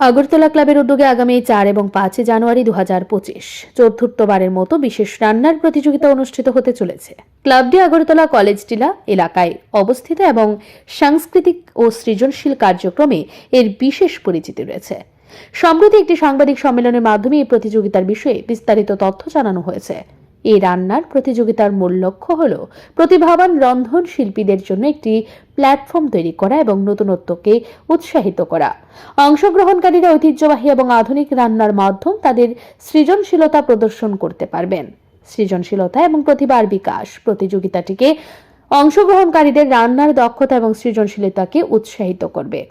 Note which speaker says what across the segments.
Speaker 1: আগরতলা ক্লাবের উদ্যোগে আগামী 4 এবং 5 জানুয়ারি 2025 চতুর্থবারের মতো বিশেষ রান্নার প্রতিযোগিতা অনুষ্ঠিত হতে চলেছে। ক্লাবটি আগরতলা কলেজ টিলা এলাকায় অবস্থিত এবং সাংস্কৃতিক ও সৃজনশীল কার্যক্রমে এর বিশেষ পরিচিতি রয়েছে। সম্প্রতি একটি সাংবাদিক সম্মেলনের মাধ্যমে এই প্রতিযোগিতার বিষয়ে বিস্তারিত তথ্য জানানো হয়েছে। এই রান্নার প্রতিযোগিতার মূল লক্ষ্য হল প্রতিভাবান রন্ধন শিল্পীদের জন্য একটি প্ল্যাটফর্ম তৈরি করা এবং নতুনত্বকে উৎসাহিত করা। অংশগ্রহণকারীরা ঐতিহ্যবাহী এবং আধুনিক রান্নার মাধ্যম তাদের সৃজনশীলতা প্রদর্শন করতে পারবেন। সৃজনশীলতা এবং প্রতিভার বিকাশ প্রতিযোগিতাটিকে অংশগ্রহণকারীদের রান্নার দক্ষতা এবং সৃজনশীলতাকে উৎসাহিত করবে।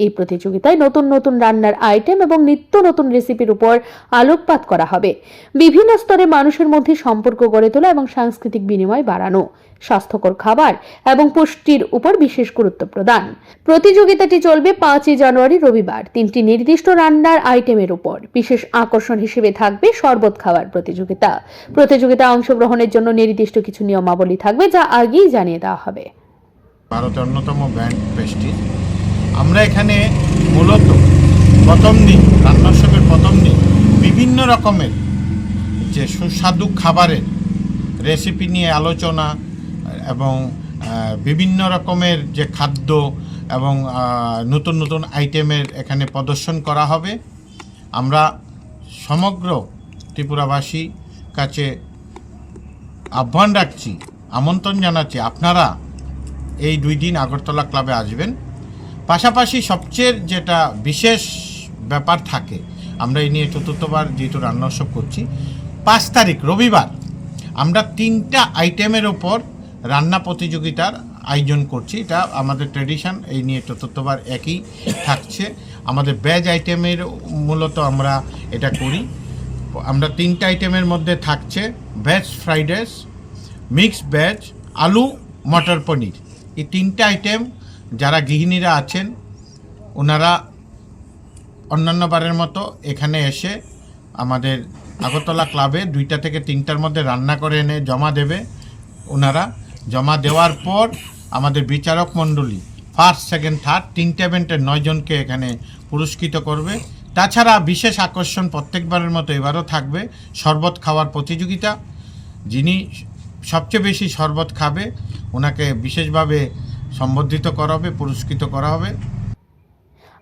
Speaker 1: এই প্রতিযোগিতায় নতুন নতুন রান্নার আইটেম এবং নিত্য নতুন রেসিপির উপর আলোকপাত করা হবে। বিভিন্ন স্তরে মানুষের মধ্যে সম্পর্ক গড়ে তোলা এবং সাংস্কৃতিক বিনিময় বাড়ানো, স্বাস্থ্যকর খাবার এবং পুষ্টির উপর বিশেষ গুরুত্ব প্রদান। প্রতিযোগিতাটি চলবে 5 জানুয়ারি রবিবার 3টি নির্দিষ্ট রান্নার আইটেমের উপর। বিশেষ আকর্ষণ হিসেবে থাকবে শরবত খাওয়ার প্রতিযোগিতা। প্রতিযোগিতায় অংশগ্রহণের জন্য নির্দিষ্ট কিছু নিয়মাবলী থাকবে, যা আগেই জানিয়ে দেওয়া হবে।
Speaker 2: ভারতের অন্যতম ব্র্যান্ড পেস্ট্রি। আমরা এখানে মূলত প্রথম দিন রান্নার প্রথম দিন বিভিন্ন রকমের যে সুস্বাদু খাবারের রেসিপি নিয়ে আলোচনা এবং বিভিন্ন রকমের যে খাদ্য এবং নতুন নতুন আইটেমের এখানে প্রদর্শন করা হবে। আমরা সমগ্র ত্রিপুরাবাসী কাছে আহ্বান রাখছি, আমন্ত্রণ জানাচ্ছি, আপনারা এই 2 দিন আগরতলা ক্লাবে আসবেন। পাশাপাশি সবচেয়ে যেটা বিশেষ ব্যাপার থাকে, আমরা এই নিয়ে চতুর্থবার যেহেতু রান্না উৎসব করছি, 5 তারিখ রবিবার আমরা 3টা আইটেমের ওপর রান্না প্রতিযোগিতার আয়োজন করছি। এটা আমাদের ট্র্যাডিশন, এই নিয়ে চতুর্থবার একই থাকছে। আমাদের ভেজ আইটেমের মূলত আমরা এটা করি। আমরা 3টা আইটেমের মধ্যে থাকছে veg fried rice, mixed veg, আলু মটর পনির। এই 3টা আইটেম যারা গৃহিণীরা আছেন ওনারা অন্যান্য বারের মতো এখানে এসে আমাদের আগরতলা ক্লাবে 2টা থেকে 3টার মধ্যে রান্না করে এনে জমা দেবে। ওনারা জমা দেওয়ার পর আমাদের বিচারক মণ্ডলী ফার্স্ট, সেকেন্ড, থার্ড 3টে ইভেন্টের 9 জনকে এখানে পুরস্কৃত করবে। তাছাড়া বিশেষ আকর্ষণ প্রত্যেকবারের মতো এবারও থাকবে শরবত খাওয়ার প্রতিযোগিতা। যিনি সবচেয়ে বেশি শরবত খাবে ওনাকে বিশেষভাবে সম্বর্ধিত করা হবে, পুরস্কৃত করা হবে।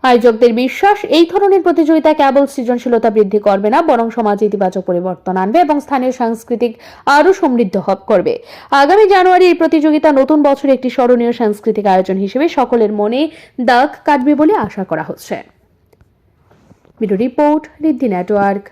Speaker 1: আয়োজকদের বিশ্বাস, এই ধরনের প্রতিযোগিতা কেবল সৃজনশীলতা বৃদ্ধি করবে না, বরং সমাজে ইতিবাচক পরিবর্তন আনবে এবং স্থানীয় সাংস্কৃতিক আরও সমৃদ্ধ করবে। আগামী জানুয়ারি এই প্রতিযোগিতা নতুন বছরে একটি স্মরণীয় সাংস্কৃতিক আয়োজন হিসেবে সকলের মনে দাগ কাটবে বলে আশা করা হচ্ছে। Video report, Riddhi network.